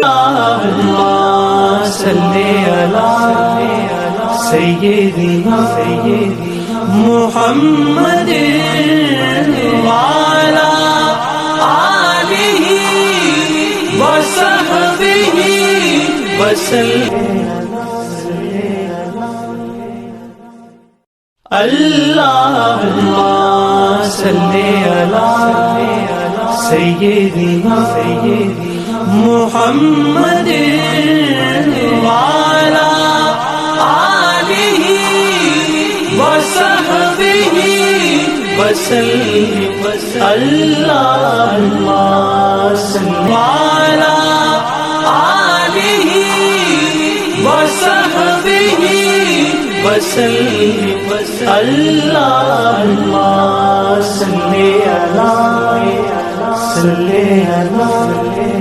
اللهم صل على سيدنا محمد وعلى آلہ وصحبہ وسلم. اللهم صل على سيدنا محمد وعلى آلہ وصحبہ وسلم. اللهم صل على آلہ وصحبہ وسلم. اللهم صل على